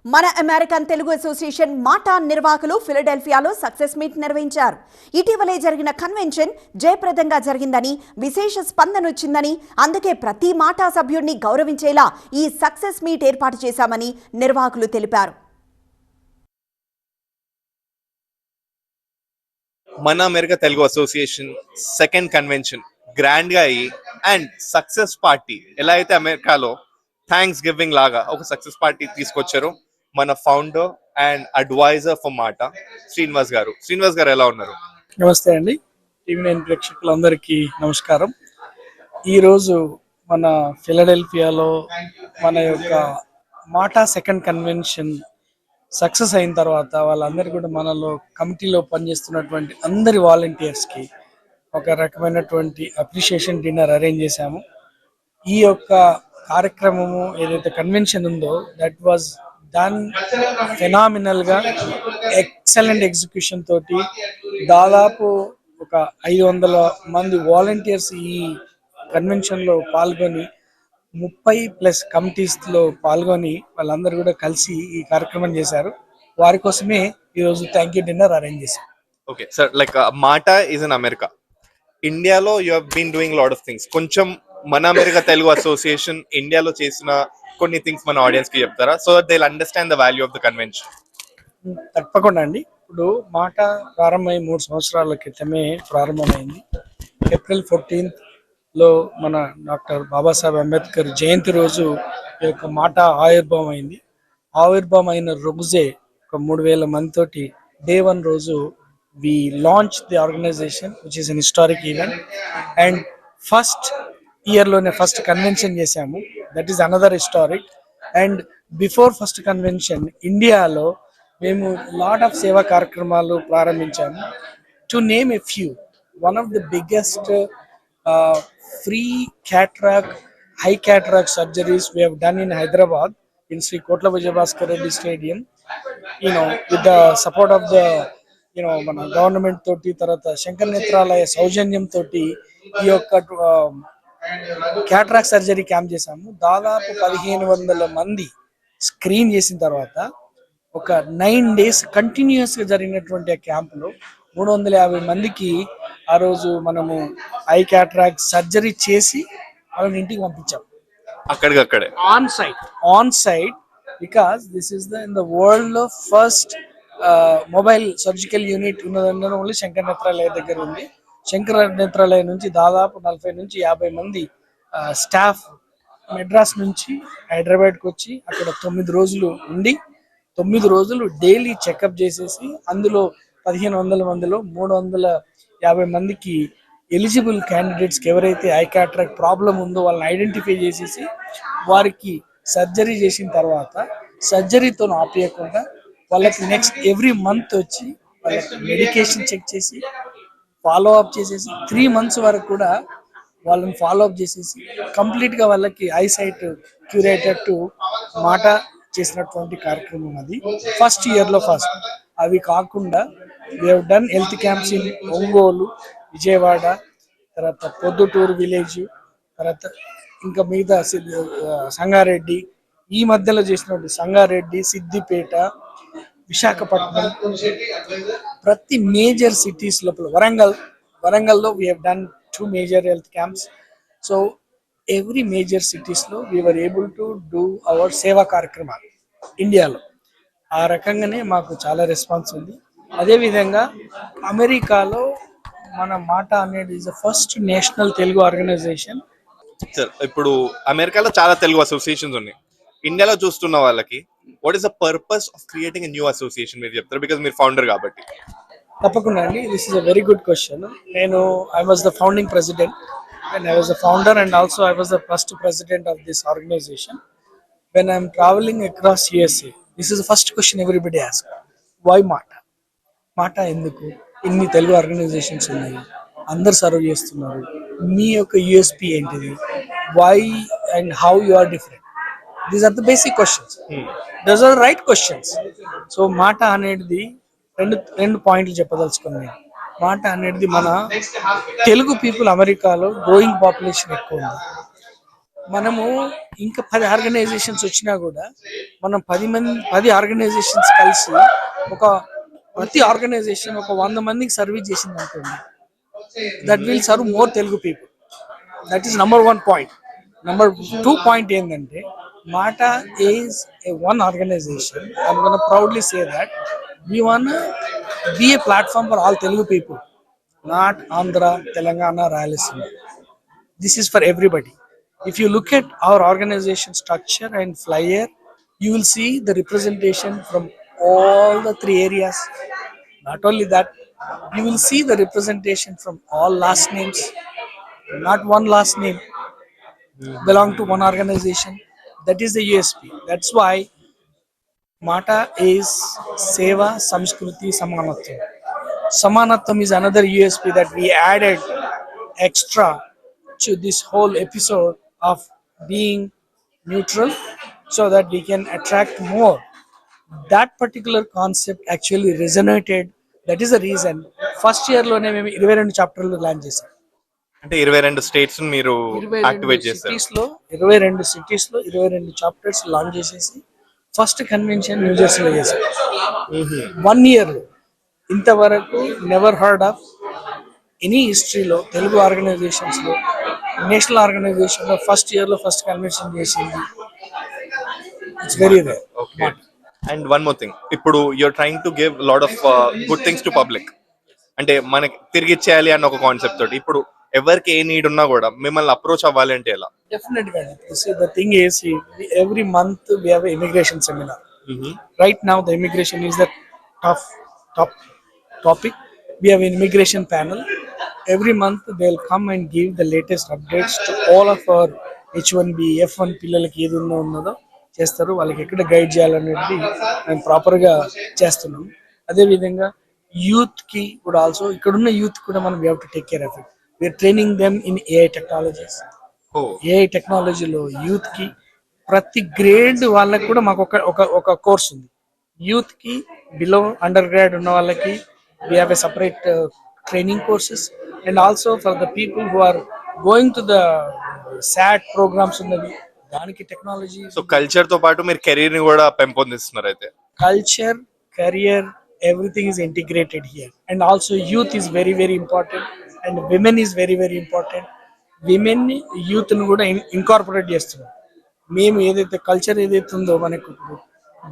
మన American Telugu association మాటా నిర్వాహకులు ఫిలడెల్ఫియాలో సక్సెస్ మీట్ నిర్వహించారు. ఇటీవలే జరిగిన కన్వెన్షన్ జయప్రదంగా జరిగిందని, విశేష స్పందన వచ్చిందని, అందుకే ప్రతి మాటా సభ్యుడిని గౌరవించేలా ఈ సక్సెస్ మీట్ ఏర్పాటు చేశామని నిర్వాహకులు తెలిపారు. మన America Telugu association second convention grand గా అయ్యి అండ్ సక్సెస్ పార్టీ ఎలా అయితే అమెరికాలో థ్యాంక్స్ గివింగ్ లాగా ఒక సక్సెస్ పార్టీ తీసుకొచ్చారో మన ఫౌండర్ అండ్ అడ్వైజర్ ఫర్ మాట శ్రీనివాస్ గారు ఎలా ఉన్నారు? నమస్తే అండి. టీవీ నైన్ ప్రేక్షకులందరికీ నమస్కారం. ఈరోజు మన ఫిలడెల్ఫియాలో మన యొక్క మాటా సెకండ్ కన్వెన్షన్ సక్సెస్ అయిన తర్వాత వాళ్ళందరూ కూడా మనలో కమిటీలో పనిచేస్తున్నటువంటి అందరి వాలంటీర్స్కి ఒక రకమైనటువంటి అప్రిషియేషన్ డిన్నర్ అరేంజ్ చేశాము. ఈ యొక్క కార్యక్రమము ఏదైతే కన్వెన్షన్ ఉందో దట్ వాజ్ డన్ ఫెనామినల్గా, ఎక్సలెంట్ ఎగ్జిక్యూషన్ తోటి దాదాపు ఒక 500 మంది వాలంటీర్స్ ఈ కన్వెన్షన్లో పాల్గొని 30+ కమిటీస్లో పాల్గొని వాళ్ళందరూ కూడా కలిసి ఈ కార్యక్రమం చేశారు. వారి కోసమే ఈరోజు థ్యాంక్ యూ డిన్నర్ అరేంజ్ చేశారు. Okay sir, like MATA is in America. ఇండియాలో you have been doing lot of things. కొంచెం మన అమెరికా తెలుగు అసోసియేషన్ ఇండియాలో చేసిన కొన్ని థింగ్స్ మన ఆడియన్స్ కి చెప్తారా, so that they will understand the value of the convention? తప్పకుండా అండి. ఇప్పుడు మాట ప్రారంభమై 3 సంవత్సరాల క్రితమే ప్రారంభమైంది. ఏప్రిల్ 14th మన డాక్టర్ బాబాసాహెబ్ అంబేద్కర్ జయంతి రోజు ఈ యొక్క మాట ఆవిర్భావం అయింది. ఆవిర్భావం అయిన రోజే ఒక 3000 మందితోటి డే 1 రోజు we launched the organization, which is an historic event, and first year లోనే ఫస్ట్ కన్వెన్షన్ చేశాము. That is another historic. And before first convention ఇండియాలో మేము లాట్ ఆఫ్ సేవా కార్యక్రమాలు ప్రారంభించాము. To name a few, one of the biggest free cataract, high cataract surgeries we have done in Hyderabad in Sri Kotla Vijayabhaskar Reddy Stadium, with the support of the మన government తోటి, తర్వాత శంకర్ నేత్రాలయ సౌజన్యం తోటి ఈ యొక్క cataract surgery camp చేశాము. దాదాపు 1500 మంది screen చేసిన తర్వాత ఒక 9 days కంటిన్యూస్ గా జరిగినటువంటి ఆ క్యాంపులో 350 మందికి ఆ రోజు మనము ఐ క్యాటరాక్ట్ సర్జరీ చేసి వాళ్ళని ఇంటికి పంపించాము అక్కడికక్కడే on site because this is in the world లో ఫస్ట్ మొబైల్ సర్జికల్ యూనిట్ ఉన్నదంటే ఓన్లీ శంకర్ నేత్రాలయ దగ్గర ఉంది. శంకర నేత్రాలయ నుంచి దాదాపు 40 నుంచి 50 మంది స్టాఫ్ మెడ్రాస్ నుంచి హైదరాబాద్కి వచ్చి అక్కడ 9 రోజులు ఉండి 9 రోజులు డైలీ చెకప్ చేసేసి అందులో 1500 మందిలో 350 మందికి ఎలిజిబుల్ క్యాండిడేట్స్కి ఎవరైతే ఐ క్యాటరాక్ట్ ప్రాబ్లం ఉందో వాళ్ళని ఐడెంటిఫై చేసేసి వారికి సర్జరీ చేసిన తర్వాత సర్జరీతో ఆపేయకుండా వాళ్ళకి నెక్స్ట్ ఎవ్రీ మంత్ వచ్చి వాళ్ళకి మెడికేషన్ చెక్ చేసి ఫాలో అప్ చేసేసి 3 months వరకు కూడా వాళ్ళని ఫాలో అప్ చేసేసి కంప్లీట్గా వాళ్ళకి ఐ సైట్ క్యూరేటట్టు మాట చేసినటువంటి కార్యక్రమం అది ఫస్ట్ ఇయర్లో. అవి కాకుండా we have done health camps in Ongole, Vijayawada, తర్వాత పొద్దుటూరు విలేజ్, తర్వాత ఇంకా మిగతా సంగారెడ్డి, ఈ మధ్యలో చేసినటువంటి సంగారెడ్డి, సిద్దిపేట, విశాఖపట్నం, ప్రతి మేజర్ సిటీస్ లోపల వరంగల్లో we have done 2 major health camps. So every major సిటీస్లో we were able to do our సేవా కార్యక్రమాలు ఇండియాలో. ఆ రకంగానే మాకు చాలా రెస్పాన్స్ ఉంది. అదేవిధంగా అమెరికాలో మన మాట అనేది is the first national Telugu organization. Sir, ఇప్పుడు అమెరికాలో చాలా తెలుగు అసోసియేషన్స్ ఉన్నాయి. ఇండియాలో చూస్తున్న వాళ్ళకి what is the purpose of creating a new association మీరు చెప్తారు, బికాజ్ మీరు ఫౌండర్ కాబట్టి? తప్పకుండా అండి, this is a very good question. I was the founding president and I was the founder and also I was the first president of this organization. When I'm travelling across USA, this is the first question everybody ask, why MATA ఎందుకు? ఇన్ని Telugu organisations ఉన్నాయి, అందరు serve చేస్తున్నారు, మీ యొక్క USP ఏంటిది, why and how you are different? These are the basic questions. Those are right questions. So MATA అనేది రెండు పాయింట్లు చెప్పదలుచుకున్నాను. మాట అనేది మన తెలుగు పీపుల్ అమెరికాలో గ్రోయింగ్ పాపులేషన్ ఎక్కువ ఉంది. మనము ఇంకా 10 ఆర్గనైజేషన్స్ వచ్చినా కూడా మనం 10 ఆర్గనైజేషన్స్ కలిసి ఒక ప్రతి ఆర్గనైజేషన్ ఒక 100 మందికి సర్వీస్ చేసింది అనుకోండి, that will serve more Telugu people. That is number 1 point. Number 2 point ఏంటంటే MATA is a one organization. I'm gonna proudly say that we wanna be a platform for all Telugu people, not Andhra, Telangana, Rayalaseema. This is for everybody. If you look at our organization structure and flyer, you will see the representation from all the 3 areas. Not only that, you will see the representation from all last names. Not one last name belong to one organization. That is the USP. That's why Mata is Seva, Samskruti, Samanatvam. Samanatvam is another USP that we added extra to this whole episode of being neutral so that we can attract more. That particular concept actually resonated. That is the reason first year లోనే మేము 22 చాప్టర్లు launch చేసాం. అంటే 22 states మీరు activate చేశారు. 22 cities లో 22 chapters launch చేసేసి first convention new జెర్సీలో చేశాం. 1 year లో ఇంతవరకు నెవర్ హర్డ్ ఆఫ్ ఎనీ హిస్టరీలో తెలుగు ఆర్గనైజేషన్స్ లో నేషనల్ ఆర్గనైజేషన్ లో ఫస్ట్ ఇయర్ లో ఫస్ట్ కన్వెన్షన్ చేసింది. It's very rare. Okay. And one more thing, ఇప్పుడు you are trying to give lot of good things to public. అంటే మనకి తిరిగి ఇచ్చేయాలి అన్న ఒక కాన్సెప్ట్ తోటి ఇప్పుడు ఎవరికి ఏ నీడ్ ఉన్నా కూడా మిమ్మల్ని అప్రోచ్ అవ్వాలి అంటే ఎలా? Definitely. See, the thing is, every month we have an immigration seminar. Right now, the immigration is the top topic. We have an immigration panel. Every month, they'll come and give the latest updates to all of our H1B, F1 పిల్లలకి ఏది ఉన్నదో చేస్తారు. వాళ్ళకి ఎక్కడ guide చేయాలనేది మేము ప్రాపర్గా చేస్తున్నాం. అదేవిధంగా యూత్కి కూడా ఆల్సో ఇక్కడున్న యూత్ కూడా మనం we have to take care of it. We are training them in AI technologies. AI టెక్నాలజీలో యూత్ కి ప్రతి గ్రేడ్ వాళ్ళకి కూడా మాకు ఒక కోర్స్ ఉంది. యూత్ కి బిలో అండర్ గ్రాడ్ ఉన్న వాళ్ళకి we have a separate training courses, and also for the people who are going to the SAT programs ఉన్నది దానికి టెక్నాలజీ. సో కల్చర్ తో పాటు మీరు కెరీర్ ని కూడా పెంపొందిస్తున్నారు అయితే. Culture, career, everything is integrated here, and also youth is very very important, and women is very very important. Women youth ను కూడా ఇన్కార్పొరేట్ చేస్తున్నాం. మేము ఏదైతే కల్చర్ ఏదైతే ఉందో మనకు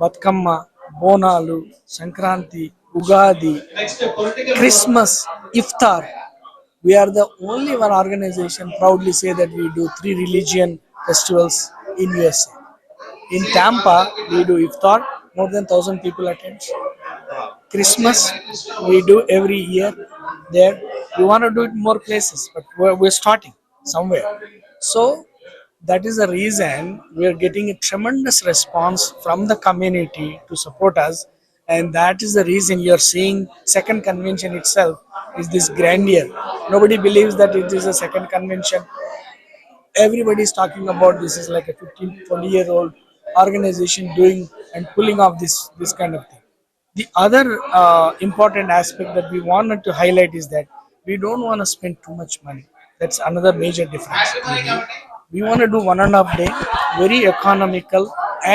Bathukamma, Bonalu, Sankranti, Ugadi, Christmas, Iftar, we are the only one organization proudly say that we do 3 religion festivals in USA. In Tampa, we do iftar, more than 1,000 people attend. Christmas, we do every year there. We want to do it more places, but we're starting somewhere. So that is the reason we are getting a tremendous response from the community to support us, and that is the reason you are seeing second convention itself is this grandeur. Nobody believes that it is a second convention. Everybody is talking about this is like a 15-20-year-old organization doing and pulling off this kind of thing. The other important aspect that we wanted to highlight is that we don't want to spend too much money. That's another major difference. We want to do 1.5 day, very economical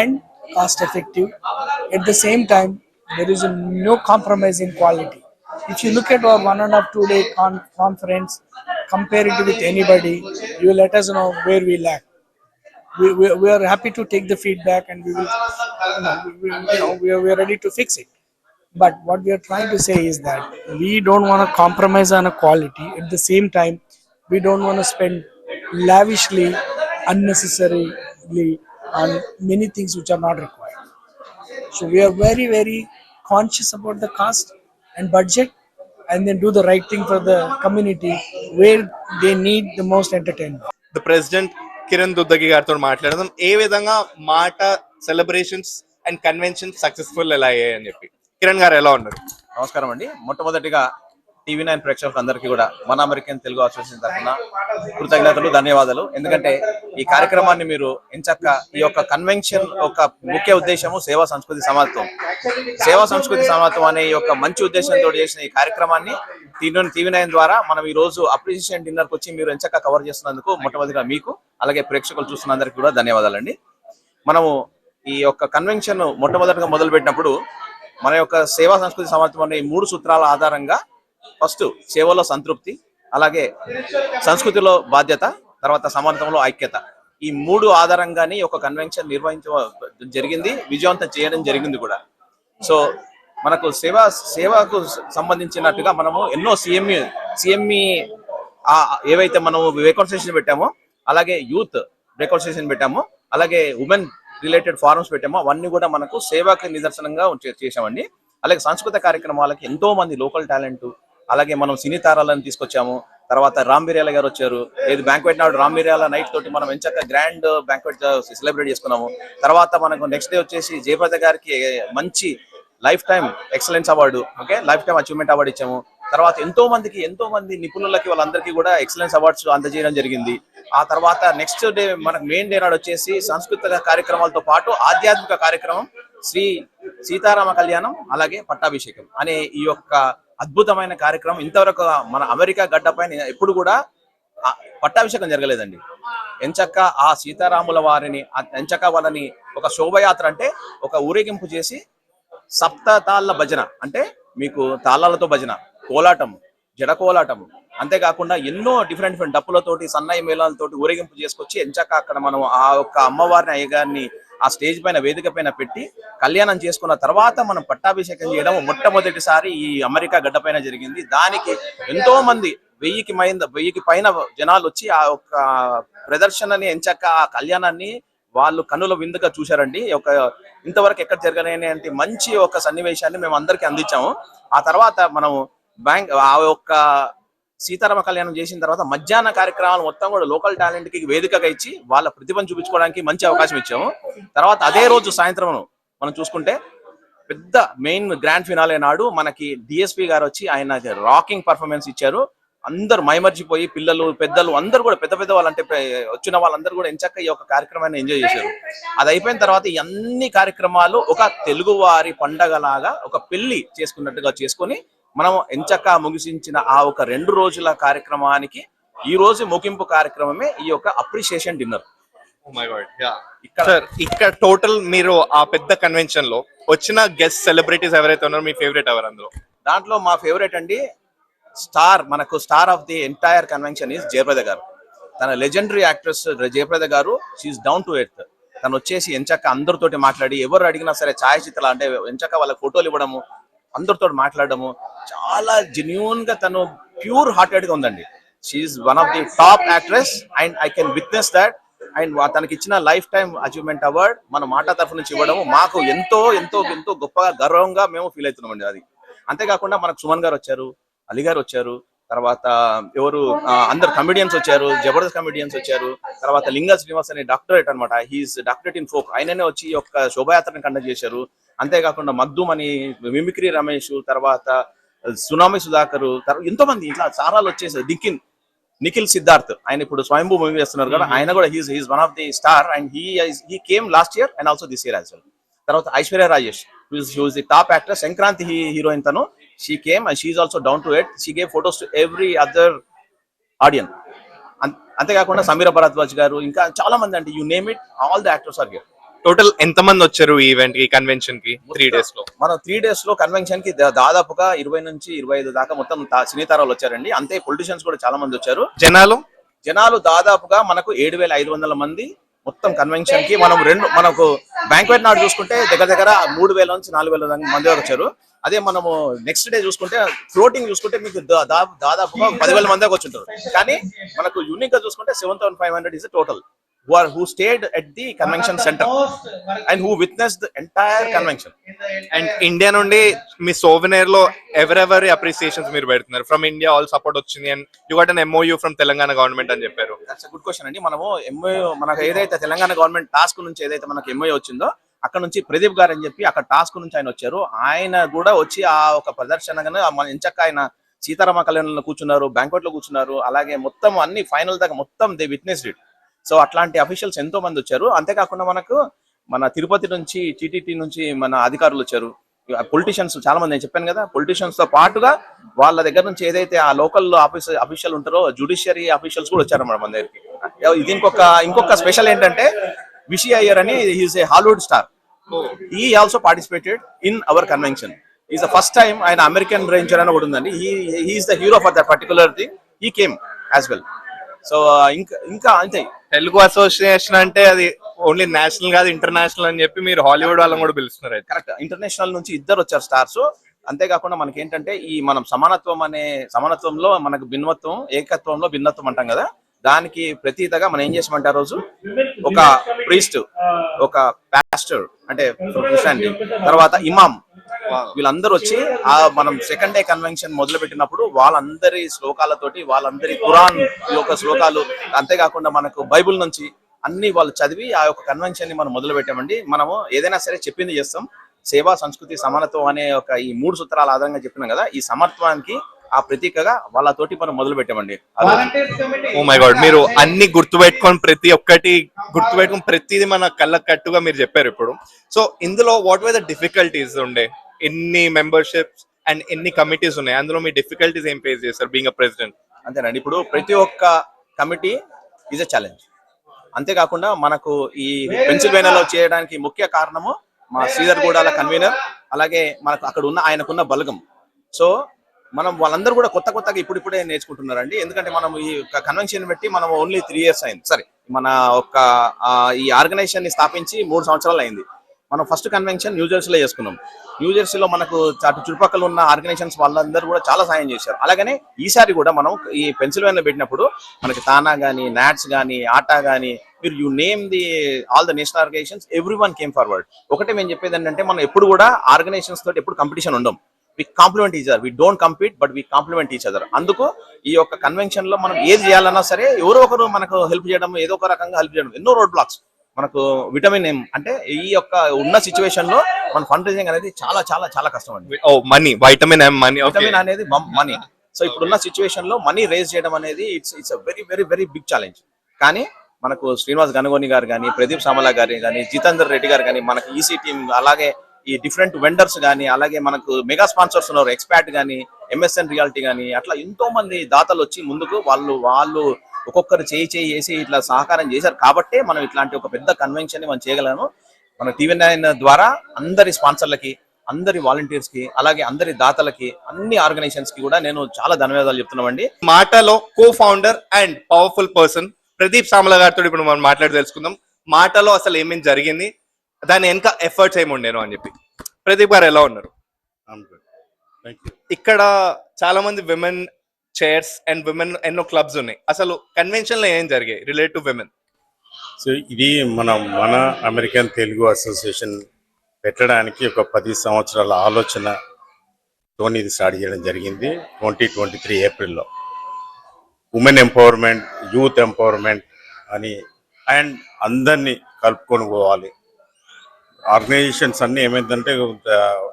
and cost effective. At the same time, there is no compromise in quality. If you look at our 1.5-2 day conference, compare it with anybody, you will let us know where we lack. We are happy to take the feedback, and we will, we are ready to fix it. But what we are trying to say is that we don't want to compromise on a quality. At the same time, we don't want to spend lavishly, unnecessarily on many things which are not required. So we are very, very conscious about the cost and budget, and then do the right thing for the community where they need the most entertainment. The president Kiran Duddagi గారితో మాట్లాడదాం ఏ విధంగా మాట celebrations and convention successful ఎలా అయ్యాయని చెప్పి. కిరణ్ గారు ఎలా ఉన్నారు? నమస్కారం అండి. మొట్టమొదటిగా TV9 ప్రేక్షకులకు అందరికీ కూడా మన అమెరికన్ తెలుగు అసోసియేషన్ తరఫున కృతజ్ఞతలు, ధన్యవాదాలు. ఎందుకంటే ఈ కార్యక్రమాన్ని మీరు ఎంచక్క ఈ యొక్క కన్వెన్షన్ ఒక ముఖ్య ఉద్దేశము సేవా సంస్కృతి సమానత్వం. సేవా సంస్కృతి సమానత్వం అనే ఈ యొక్క మంచి ఉద్దేశంతో చేసిన ఈ కార్యక్రమాన్ని TV9 ద్వారా మనం ఈ రోజు అప్రిసియేషన్ డిన్నర్కి వచ్చి మీరు ఎంచక్క కవర్ చేస్తున్నందుకు మొట్టమొదటిగా మీకు అలాగే ప్రేక్షకులు చూస్తున్న అందరికీ కూడా ధన్యవాదాలండి. మనము ఈ యొక్క కన్వెన్షన్ మొట్టమొదటిగా మొదలు పెట్టినప్పుడు మన యొక్క సేవా సంస్కృతి సమర్థం అనే 3 సూత్రాల ఆధారంగా ఫస్ట్ సేవలో సంతృప్తి, అలాగే సంస్కృతిలో బాధ్యత, తర్వాత సమానత్వంలో ఐక్యత, ఈ 3 ఆధారంగానే ఒక కన్వెన్షన్ నిర్వహించ జరిగింది, విజయవంతం చేయడం జరిగింది కూడా. సో మనకు సేవకు సంబంధించినట్టుగా మనము ఎన్నో సిఎంఈ ఏవైతే మనము వేకౌట్ సెషన్ పెట్టామో, అలాగే యూత్ బ్రేకౌట్ సెషన్ పెట్టామో, అలాగే ఉమెన్ రిలేటెడ్ ఫారమ్స్ పెట్టామో, అవన్నీ కూడా మనకు సేవకి నిదర్శనంగా చేసామండి. అలాగే సాంస్కృతిక కార్యక్రమాలకి ఎంతో మంది లోకల్ టాలెంట్, అలాగే మనం సినీ తారాలను తీసుకొచ్చాము. తర్వాత రామ్ బిర్యాల గారు వచ్చారు. ఏది బ్యాంక్వెట్ నాడు రామ్ బిర్యాల నైట్ తోటి మనం ఎంచక్క గ్రాండ్ బ్యాంక్వెట్ సెలబ్రేట్ చేసుకున్నాము. తర్వాత మనకు నెక్స్ట్ డే వచ్చేసి జయప్రద గారికి మంచి life time excellence award, okay, life time achievement award ఇచ్చాము. తర్వాత ఎంతో మంది నిపుణులకి వాళ్ళందరికీ కూడా ఎక్సలెన్స్ అవార్డ్స్ అందజేయడం జరిగింది. ఆ తర్వాత నెక్స్ట్ డే మనకు మెయిన్ డే నాడు వచ్చేసి సాంస్కృతిక కార్యక్రమాలతో పాటు ఆధ్యాత్మిక కార్యక్రమం శ్రీ సీతారామ కళ్యాణం, అలాగే పట్టాభిషేకం అనే ఈ యొక్క అద్భుతమైన కార్యక్రమం. ఇంతవరకు మన అమెరికా గడ్డ పైన ఎప్పుడు కూడా పట్టాభిషేకం జరగలేదండి. ఎంచక్క ఆ సీతారాముల వారిని ఎంచక్క వాళ్ళని ఒక శోభయాత్ర అంటే ఒక ఊరేగింపు చేసి సప్త తాళ్ళ భజన, అంటే మీకు తాళాలతో భజన, కోలాటం, జడ కోలాటం, అంతేకాకుండా ఎన్నో డిఫరెంట్ డప్పులతోటి సన్నాయి మేళాలతోటి ఊరేగింపు చేసుకొచ్చి ఎంచక్క అక్కడ మనం ఆ యొక్క అమ్మవారిని అయ్యగారిని ఆ స్టేజ్ పైన వేదిక పైన పెట్టి కళ్యాణం చేసుకున్న తర్వాత మనం పట్టాభిషేకం చేయడం మొట్టమొదటిసారి ఈ అమెరికా గడ్డ పైన జరిగింది. దానికి ఎంతో మంది 1000కి పైన జనాలు వచ్చి ఆ యొక్క ప్రదర్శనని ఎంచక్క ఆ కళ్యాణాన్ని వాళ్ళు కన్నుల విందుగా చూశారండి. ఒక ఇంతవరకు ఎక్కడ జరగలేని మంచి ఒక సన్నివేశాన్ని మేము అందరికీ అందించాము. ఆ తర్వాత మనము ఆ యొక్క సీతారామ కళ్యాణం చేసిన తర్వాత మధ్యాహ్న కార్యక్రమాలు మొత్తం కూడా లోకల్ టాలెంట్ కి వేదికగా ఇచ్చి వాళ్ళ ప్రతిభను చూపించుకోవడానికి మంచి అవకాశం ఇచ్చాము. తర్వాత అదే రోజు సాయంత్రం మనం చూసుకుంటే పెద్ద మెయిన్ గ్రాండ్ ఫినాలే నాడు మనకి డిఎస్పీ గారు వచ్చి ఆయన రాకింగ్ పర్ఫార్మెన్స్ ఇచ్చారు. అందరు మైమర్చిపోయి పిల్లలు పెద్దలు అందరూ కూడా పెద్ద వాళ్ళంటే వచ్చిన వాళ్ళందరూ కూడా ఎంచక్క ఈ యొక్క కార్యక్రమాన్ని ఎంజాయ్ చేశారు. అది అయిపోయిన తర్వాత ఈ అన్ని కార్యక్రమాలు ఒక తెలుగు వారి పండగలాగా ఒక పెళ్లి చేసుకున్నట్టుగా చేసుకొని మనం ఎంచక్క ముగిసించిన ఆ ఒక 2 రోజుల కార్యక్రమానికి ఈ రోజు ముగింపు కార్యక్రమమే ఈ యొక్క అప్రిషియేషన్ డిన్నర్. ఇక్కడ టోటల్ మీరు ఆ పెద్ద కన్వెన్షన్ లో వచ్చిన గెస్ట్ సెలబ్రిటీస్ ఎవరైతే ఉన్నారో మీ ఫేవరెట్ ఎవరు అందులో? దాంట్లో మా ఫేవరెట్ అండి మనకు star of the entire convention is Jayaprada గారు. తన లెజెండరీ యాక్ట్రెస్ జయప్రద గారు, షీఈస్ డౌన్ టు ఎర్త్. తను వచ్చేసి ఎంచక్క అందరితోటి మాట్లాడి ఎవరు అడిగినా సరే ఛాయాచిత్రాలు అంటే ఎంచక్క వాళ్ళకి ఫోటోలు ఇవ్వడము, అందరితో మాట్లాడడము, చాలా జెన్యూన్ గా తను ప్యూర్ హార్టెడ్ గా ఉందండి. She is one of the top actress and I can witness that. And తనకి ఇచ్చిన లైఫ్ టైమ్ అచీవ్మెంట్ అవార్డ్ మన మాట తరఫు నుంచి ఇవ్వడము మాకు ఎంతో ఎంతో ఎంతో గొప్పగా గర్వంగా మేము ఫీల్ అవుతున్నామండి. అది అంతేకాకుండా మనకు సుమన్ గారు వచ్చారు, అలీ గారు వచ్చారు, తర్వాత ఎవరు అందరు కమెడియన్స్ వచ్చారు, జబర్దస్త్ కమెడియన్స్ వచ్చారు. తర్వాత లింగా శ్రీనివాస్ అనే డాక్టరేట్ అనమాట, హీఈస్ డాక్టరేట్ ఇన్ ఫోక్, ఆయననే వచ్చి ఈ యొక్క శోభయాత్రని కండక్ట్ చేశారు. అంతేకాకుండా మగ్దూమ్ అని మిమిక్రీ రమేష్, తర్వాత సునామీ సుధాకర్, ఎంతో మంది ఇట్లా చారాలు వచ్చేసారు. నిఖిల్ సిద్ధార్థ్, ఆయన ఇప్పుడు స్వయంభూ మూవీ చేస్తున్నారు కదా, ఆయన కూడా he's one of the star and he came last year and also this year as well. తర్వాత Aishwarya Rajesh, she was the top actor, Sankranti heroine తను. She came and she is also down to earth. She gave photos to every other audience. అంతేకాకుండా సమీర భరద్వాజ్ గారు, ఇంకా చాలా మంది, అంటే you name it, all the actors are here. Total ఎంత మంది వచ్చారు ఈ ఈవెంట్ కి, కన్వెన్షన్ కి? 3 days లో మనం 3 days లో కన్వెన్షన్ కి దాదాపుగా 20 నుంచి 25 దాకా మొత్తం సినీ తారాలు వచ్చారండి. అంతే పొలిటీషియన్స్ కూడా చాలా మంది వచ్చారు. జనాలు దాదాపుగా మనకు 7,500 మంది మొత్తం కన్వెన్షన్ కి. మనకు బ్యాంక్వెట్ నాడు చూసుకుంటే దగ్గర 3,000 నుంచి 4,000 మంది వచ్చారు. అదే మనము నెక్స్ట్ డే చూసుకుంటే ఫ్లోటింగ్ చూసుకుంటే మీకు దాదాపుగా 10,000 మంది వచ్చుంటారు. కానీ మనకు యూనిక్ గా చూసుకుంటే 7,500 is total who stayed at the convention center and who witnessed the entire convention. And India నుండి మీ సోవెనియర్ లో ఎవరెవరి అప్రిసియేషన్స్ మీరు పెడుతున్నారు? ఫ్రమ్ ఇండియా ఆల్ సపోర్ట్ వచ్చింది and you got an MOU from Telangana government అని చెప్పారు. దట్స్ ఎ గుడ్ క్వశ్చన్ అండి. మనము MOU మనకు ఏదైతే తెలంగాణ గవర్నమెంట్ టాస్క్ నుంచి ఏదైతే మనకు MOU వచ్చిందో అక్కడ నుంచి ప్రదీప్ గారు అని చెప్పి అక్కడ టాస్క్ నుంచి ఆయన వచ్చారు. ఆయన కూడా వచ్చి ఆ ఒక ప్రదర్శనగానే మన ఎంచక్క ఆయన సీతారామ కళ్యాణంలో కూర్చున్నారు, బ్యాంక్వెట్ లో కూర్చున్నారు, అలాగే మొత్తం అన్ని ఫైనల్ దాకా మొత్తం దే విట్నెస్డ్ ఇట్. సో అట్లాంటి అఫీషియల్స్ ఎంతో మంది వచ్చారు. అంతేకాకుండా మనకు మన తిరుపతి నుంచి, టీటీటీ నుంచి మన అధికారులు వచ్చారు, పొలిటీషియన్స్ చాలా మంది. నేను చెప్పాను కదా, పొలిటీషియన్స్ తో పాటుగా వాళ్ళ దగ్గర నుంచి ఏదైతే ఆ లోకల్ అఫీషియల్ ఉంటారో జుడిషియరీ అఫీషియల్స్ కూడా వచ్చారన్నమాట మన దగ్గరికి. ఇది ఇంకొక స్పెషల్ ఏంటంటే విషి అయ్యర్ అని ఈజ్ ఏ హాలీవుడ్ స్టార్. ఈ also participated in our convention. Is the first time ఆయన అమెరికన్ రేంజర్ అని కూడా ఉందండి. Is the hero for that particular thing. ఈ కేమ్ యాజ్ వెల్. సో ఇంకా అంతే. తెలుగు అసోసియేషన్ అంటే అది ఓన్లీ నేషనల్ కాదు, ఇంటర్నేషనల్ అని చెప్పి మీరు హాలీవుడ్ వాళ్ళని కూడా పిలుస్తున్నారు అయితే. కరెక్ట్. ఇంటర్నేషనల్ నుంచి ఇద్దరు వచ్చారు స్టార్స్. అంతేకాకుండా మనకి ఏంటంటే ఈ మనం సమానత్వంలో మనకు భిన్నత్వం, ఏకత్వంలో భిన్నత్వం అంటాం కదా, దానికి ప్రతీతగా మనం ఏం చేసామంటే ఆ రోజు ఒక ప్రీస్ట్, ఒక పాస్టర్ అంటే క్రిస్టియానిటీ, తర్వాత ఇమామ్, వీళ్ళందరూ వచ్చి మనం సెకండ్ డే కన్వెన్షన్ మొదలు పెట్టినప్పుడు వాళ్ళందరి శ్లోకాలతోటి, వాళ్ళందరి ఖురాన్ యొక్క శ్లోకాలు, అంతేకాకుండా మనకు బైబుల్ నుంచి అన్ని వాళ్ళు చదివి ఆ యొక్క కన్వెన్షన్ ని మనం మొదలు పెట్టామండి. మనము ఏదైనా సరే చెప్పింది చేస్తాం. సేవా, సంస్కృతి, సమానత్వం అనే ఒక ఈ 3 సూత్రాల ఆధారంగా చెప్పినాం కదా, ఈ సమత్వానికి ఆ ప్రతీకగా వాళ్ళతోటి మనం మొదలు పెట్టామండి. ఓ మై గాడ్, మీరు అన్ని గుర్తుపెట్టుకొని ప్రతిది మన కళ్ళ కట్టుగా మీరు చెప్పారు ఇప్పుడు. సో ఇందులో వాట్ వర్ ద డిఫికల్టీస్ ఉండే? ఎన్ని మెంబర్షిప్స్ అండ్ ఎన్ని కమిటీస్ ఉన్నాయి? అందులో మీ డిఫికల్టీస్ ఏం ఫేస్ చేస్తారు బీయింగ్ అ ప్రెసిడెంట్? అంతేనండి. ఇప్పుడు ప్రతి ఒక్క కమిటీ ఈజ్ ఎ ఛాలెంజ్. అంతేకాకుండా మనకు ఈ పెన్సిల్వేనియాలో చేయడానికి ముఖ్య కారణము మా శ్రీధర్గూడాల కన్వీనర్, అలాగే మనకు అక్కడ ఉన్న ఆయనకున్న బలగం. సో మనం వాళ్ళందరూ కూడా కొత్తగా ఇప్పుడిప్పుడే నేర్చుకుంటున్నారండి. ఎందుకంటే మనం ఈ కన్వెన్షన్ పెట్టి మనం ఓన్లీ 3 years అయింది. సరే, మన ఈ ఆర్గనైజేషన్ ని స్థాపించి 3 సంవత్సరాలు అయింది. మనం ఫస్ట్ కన్వెన్షన్ న్యూజెర్సీలో చేసుకున్నాం. న్యూజెర్సీలో మనకు అటు చుట్టుపక్కల ఉన్న ఆర్గనైజేషన్స్ వాళ్ళందరూ కూడా చాలా సాయం చేశారు. అలాగనే ఈసారి కూడా మనం ఈ పెన్సిల్వేనియాలో పెట్టినప్పుడు మనకి తానా గానీ, నాట్స్ గానీ, ఆటా గానీ, మీరు you name all the national organizations, every one came forward. ఒకటే మేము చెప్పేది ఏంటంటే, మనం ఎప్పుడు కూడా ఆర్గనైజేషన్స్ తోటి ఎప్పుడు కాంపిటీషన్ ఉండం. We complement each other. We don't compete, but we complement each other. అందుకు ఈ యొక్క కన్వెన్షన్ లో మనం ఏది చేయాలన్నా సరే ఎవరో ఒకరు మనకు హెల్ప్ చేయడం, ఏదో ఒక రకంగా హెల్ప్ చేయడం. ఎన్నో రోడ్ బ్లాక్స్ మనకు విటమిన్ ఏం అంటే ఈ యొక్క ఉన్న సిచ్యువేషన్ లో మన ఫండ్ రైజింగ్ అనేది చాలా చాలా చాలా కష్టం అండి. మనీ, వైటమిన్ ఎం, విటమిన్ అనేది మనీ. సో ఇప్పుడున్న సిచ్యువేషన్ లో మనీ రేజ్ చేయడం అనేది it's very very very big challenge. కానీ మనకు శ్రీనివాస్ గనగోని గారు కానీ, ప్రదీప్ సామలా గారు కానీ, జితేందర్ రెడ్డి గారు కానీ, మనకి ఈసీ టీమ్, అలాగే ఈ డిఫరెంట్ వెండర్స్ కానీ, అలాగే మనకు మెగా స్పాన్సర్స్ ఉన్నారు, ఎక్స్పాట్ కానీ, ఎంఎస్ఎన్ రియాలిటీ కానీ, అట్లా ఎంతో మంది దాతలు వచ్చి ముందుకు వాళ్ళు ఒక్కొక్కరు చేయి వేసి ఇట్లా సహకారం చేశారు. కాబట్టే మనం ఇట్లాంటి ఒక పెద్ద కన్వెన్షన్ ని మనం చేయగలను. మన TV9 ద్వారా అందరి స్పాన్సర్లకి, అందరి వాలంటీర్స్ కి, అలాగే అందరి దాతలకి, అన్ని ఆర్గనైజేషన్స్ కి కూడా నేను చాలా ధన్యవాదాలు చెప్తున్నామండి. మాటలో co founder and powerful person Pradeep Samala గారితో ఇప్పుడు మనం మాట్లాడి తెలుసుకుందాం. మాటలో అసలు ఏమేమి జరిగింది, దాని వెనక ఎఫర్ట్స్ ఏమి ఉండేను అని చెప్పి. ప్రదీప్ గారు ఎలా ఉన్నారు? ఇక్కడ చాలా మంది విమెన్ చైర్స్ అండ్ విమెన్ ఎన్నో క్లబ్స్ ఉన్నాయి. అసలు కన్వెన్షన్ లో ఏం జరిగాయి రిలేట్ టు విమెన్? సో ఇది మన అమెరికన్ తెలుగు అసోసియేషన్ పెట్టడానికి ఒక 10 సంవత్సరాల ఆలోచనతో ఇది స్టార్ట్ చేయడం జరిగింది. 2023 ఏప్రిల్లో ఉమెన్ ఎంపవర్మెంట్, యూత్ ఎంపవర్మెంట్ అని, అండ్ అందరినీ కలుపుకొని పోవాలి. ఆర్గనైజేషన్స్ అన్ని ఏమైందంటే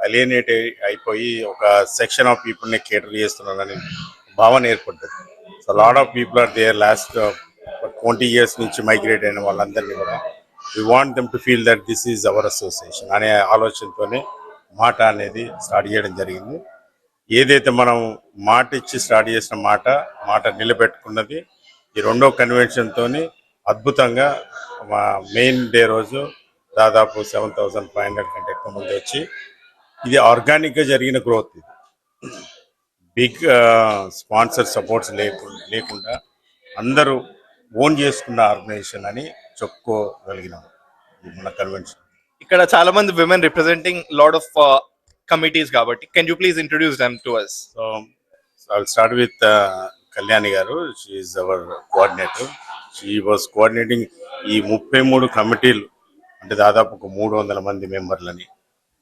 అలియనేట్ అయిపోయి ఒక సెక్షన్ ఆఫ్ పీపుల్ని కేటర్ చేస్తున్నారని భావన ఏర్పడ్డది. So lot of people are there last 20 years నుంచి మైగ్రేట్ అయిన వాళ్ళందరినీ కూడా we want them to feel that this is our association అనే ఆలోచనతోనే మాట అనేది స్టార్ట్ చేయడం జరిగింది. ఏదైతే మనం మాట ఇచ్చి స్టార్ట్ చేసిన మాట నిలబెట్టుకున్నది. ఈ 2వ కన్వెన్షన్తో అద్భుతంగా మా మెయిన్ డే రోజు దాదాపు 7,500 కంటే ఎక్కువ మంది వచ్చి, ఇది ఆర్గానిక్గా జరిగిన గ్రోత్. ఇది బిగ్ స్పాన్సర్ సపోర్ట్స్ లేకుండా అందరూ ఓన్ చేసుకున్న ఆర్గనైజేషన్ అని చెప్పుకోగలిగినాం మన కన్వెన్షన్. ఇక్కడ చాలా మంది women representing lot of committees కాబట్టి can you please introduce them to us? So I will start with Kalyani garu. She is our coordinator. She was coordinating ఈ 33 కమిటీలు, అంటే దాదాపు ఒక 300 మంది మెంబర్లని.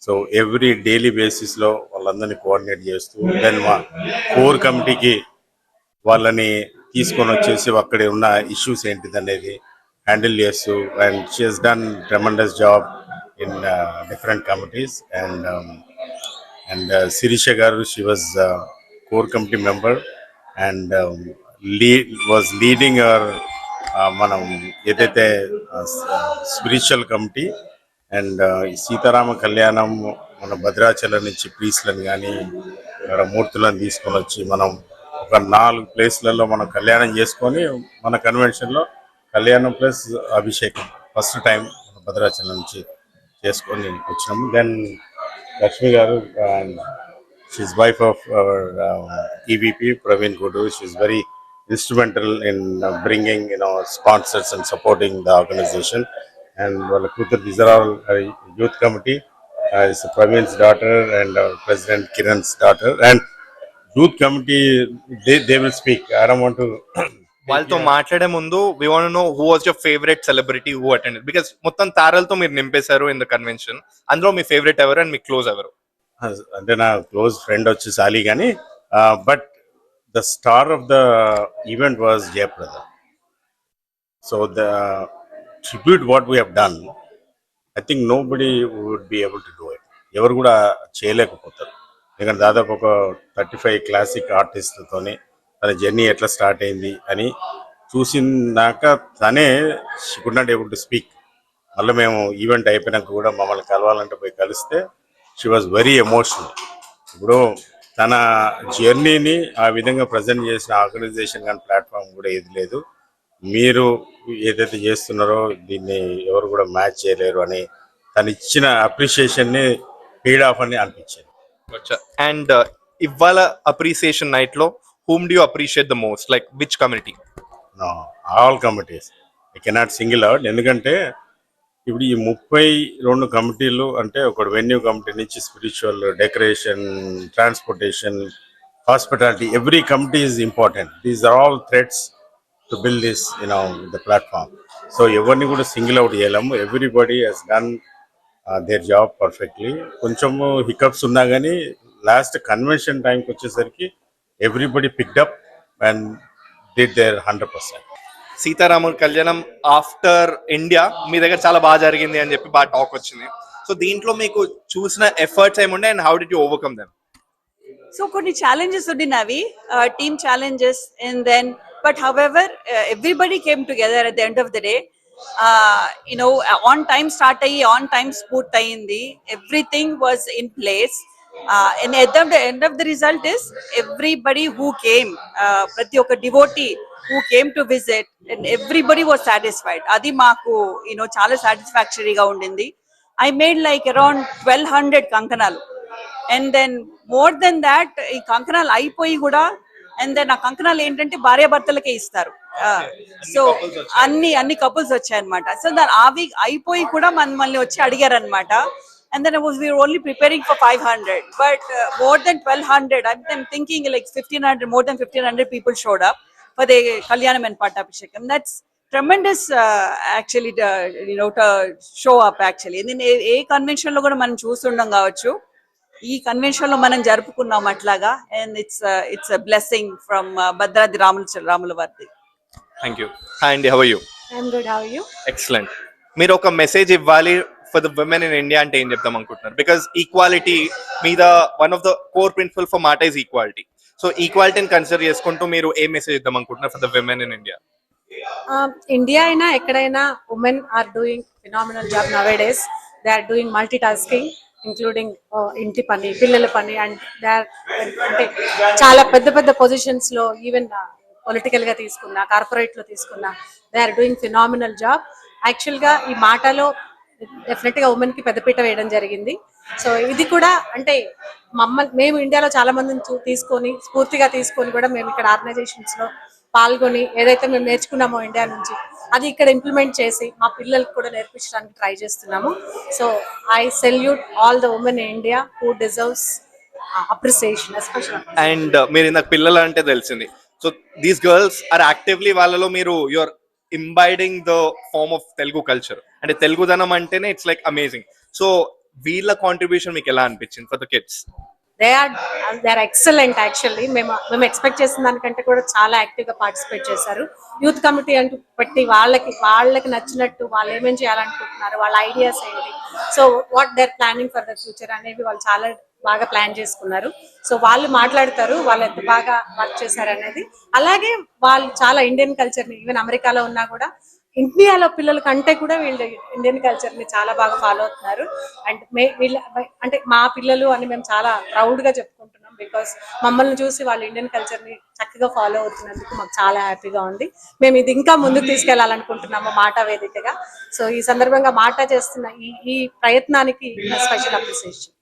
సో ఎవ్రీ డైలీ బేసిస్లో వాళ్ళందరినీ కోఆర్డినేట్ చేస్తూ, దెన్ మా కోర్ కమిటీకి వాళ్ళని తీసుకొని వచ్చేసి అక్కడే ఉన్న ఇష్యూస్ ఏంటిది అనేది హ్యాండిల్ చేస్తూ, and she has done tremendous job in different committees. And Sirisha garu, she was core committee member and was leading our మనం ఏదైతే స్పిరిచువల్ కమిటీ. అండ్ సీతారామ కళ్యాణం మన భద్రాచలం నుంచి ప్రీస్లను కానీ మూర్తులను తీసుకొని వచ్చి మనం ఒక 4 ప్లేస్లలో మనం కళ్యాణం చేసుకొని మన కన్వెన్షన్లో కళ్యాణం ప్లస్ అభిషేకం ఫస్ట్ టైం భద్రాచలం నుంచి చేసుకొని వచ్చినాము. Then Lakshmi garu, she's wife of our EVP Praveen Gudu. She's very instrumental in bringing sponsors and supporting the organization. And వాళ్ళ కూతురు, these are all youth committee. It's Praveen's daughter and President Kiran's daughter. And youth committee, they will speak. I don't want to. వాళ్ళతో మాట్లాడే ముందు we want know who was your favourite celebrity who attended, because మొత్తం తారలతో మీరు నింపేశారు in the convention. అందులో మీ favourite ఎవరు అండ్ మీ క్లోజ్ ఎవరు? అంటే నా క్లోజ్ ఫ్రెండ్ వచ్చి సాలి కానీ, but the star of the event was Jayaprada. So the tribute what we have done, I think nobody would be able to do it. ఎవరు కూడా చేయలేకపోతారు. ఎందుకంటే దాదాపు ఒక 35 క్లాసిక్ ఆర్టిస్ట్తోనే తన జర్నీ ఎట్లా స్టార్ట్ అయింది అని చూసినాక తనే she could not able to speak. మళ్ళీ మేము ఈవెంట్ అయిపోయినాక కూడా మమ్మల్ని కలవాలంటే పోయి కలిస్తే షీ వాజ్ వెరీ ఎమోషనల్. ఇప్పుడు తన జర్నీని ఆ విధంగా ప్రజెంట్ చేసిన ఆర్గనైజేషన్ కానీ ప్లాట్ఫామ్ కూడా ఏది లేదు. మీరు ఏదైతే చేస్తున్నారో దీన్ని ఎవరు కూడా మ్యాచ్ చేయలేరు అని తను ఇచ్చిన అప్రిషియేషన్ని పేడ్ ఆఫ్ అని అనిపించింది. అండ్ ఇవాళ అప్రిసియేషన్ నైట్ లో whom do you appreciate the most, like which committee? No, all committees. I cannot single out. ఎందుకంటే ఇప్పుడు ఈ 32 కమిటీలు అంటే ఒక వెన్యూ కమిటీ నుంచి spiritual, decoration, transportation, hospitality, every committee is important. These are all threads to build this the platform. So ఎవరిని కూడా single out చేయలేము. Everybody has done their job perfectly. కొంచెము హికప్స్ ఉన్నా కానీ లాస్ట్ కన్వెన్షన్ టైంకి వచ్చేసరికి everybody picked up and did their 100%. సీతారాముల కళ్యాణం ఆఫ్టర్ ఇండియా మీ దగ్గర చాలా బాగా జరిగింది అని చెప్పి బాగా టాక్ వచ్చింది. సో దీంట్లో మీకు చూసిన ఎఫర్ట్స్ ఏముండే and how did you overcome them? So కొన్ని ఛాలెంజెస్ ఉండినవి, team challenges, and then but however everybody came together at the end of the day. On time start అయ్యి ఆన్ టైమ్ పూర్తి అయ్యింది. Everything was in place. And at the end of the result is everybody who came, prati oka devotee who came to visit, and everybody was satisfied. Adi maaku chaala satisfactory ga undindi. I made like around 1200 kankanalu, and then more than that ee kankanalu aipoyi kuda, and then aa kankanalu entante bharya bhartalake istaru. So anni couples vachayannamata. So that avi aipoyi kuda manmalni vachi adigaru annamata. And then we were only preparing for 500, but more than 1200. I'm thinking like 1500, more than 1500 people showed up for the Kalyanam and Pattabhishekam. That's tremendous, actually, to show up actually. And then a convention lo kuda manam chustundam gavachu. Ee convention lo manam jarupukunnam atlaga, and it's a blessing from Bhadradi Ramulavarthi. Thank you. Hi Andy, how are you? I'm good. How are you? Excellent. మీరు ఒక message ఇవ్వాలి for the women in India అంటే ఏం చెప్తాం అనుకుంటున్నారు? Because equality మీద one of the core principle for MATA is equality. So ఈక్వాలిటీని consider చేసుకుంటూ మీరు ఏ మెసేజ్ ఇద్దాం అనుకుంటున్నారు for the women in India? India అయినా ఎక్కడైనా women are doing phenomenal job nowadays. They are doing multitasking, including ఇంటి పని, పిల్లల పని, and they are అంటే చాలా పెద్ద పెద్ద పొజిషన్స్ లో, ఈవెన్ పొలిటికల్ గా తీసుకున్నా, కార్పొరేట్ లో తీసుకున్నా, they are doing phenomenal job. Actual గా ఈ మాటలో డెఫినెట్ గా ఉమెన్ కి పెద్దపీట వేయడం జరిగింది. సో ఇది కూడా అంటే మేము ఇండియాలో చాలా మందిని తీసుకొని, స్ఫూర్తిగా తీసుకొని కూడా మేము ఇక్కడ ఆర్గనైజేషన్స్ లో పాల్గొని ఏదైతే మేము నేర్చుకున్నామో ఇండియా నుంచి అది ఇక్కడ ఇంప్లిమెంట్ చేసి మా పిల్లలకు కూడా నేర్పించడానికి ట్రై చేస్తున్నాము. So I salute all the women in India who deserves appreciation especial. And మీరు ఇందాక పిల్లలు అంటే తెలిసింది. So these girls are actively వాళ్ళలో మీరు your imbibing the form of Telugu culture. అంటే తెలుగుదనం అంటేనే ఇట్స్ లైక్ అమేజింగ్. సో వీళ్ళ కాంట్రిబ్యూషన్ మీకు ఎలా అనిపించింది for the kids? They are excellent. Actually మేము ఎక్స్పెక్ట్ చేసిన దానికంటే కూడా చాలా యాక్టివ్ గా పార్టిసిపేట్ చేశారు. యూత్ కమిటీ అంటూ పెట్టి వాళ్ళకి నచ్చినట్టు వాళ్ళు ఏమేం చేయాలనుకుంటున్నారు, వాళ్ళ ఐడియాస్ ఏంటి, so what they are planning for the future అనేవి వాళ్ళు చాలా బాగా ప్లాన్ చేసుకున్నారు. సో వాళ్ళు మాట్లాడతారు వాళ్ళు ఎంత బాగా వర్క్ చేశారు అనేది. అలాగే వాళ్ళు చాలా ఇండియన్ కల్చర్ ని, ఈవెన్ అమెరికాలో ఉన్నా కూడా ఇండియాలో పిల్లల కంటే కూడా వీళ్ళు ఇండియన్ కల్చర్ ని చాలా బాగా ఫాలో అవుతున్నారు. అండ్ వీళ్ళ అంటే మా పిల్లలు అని మేము చాలా ప్రౌడ్ గా చెప్పుకుంటున్నాం. బికాస్ మమ్మల్ని చూసి వాళ్ళు ఇండియన్ కల్చర్ ని చక్కగా ఫాలో అవుతున్నందుకు మాకు చాలా హ్యాపీగా ఉంది. మేము ఇది ఇంకా ముందుకు తీసుకెళ్లాలనుకుంటున్నాము మాట వేదికగా. సో ఈ సందర్భంగా మాట చేస్తున్న ఈ ప్రయత్నానికి స్పెషల్ అప్రిసియేషన్.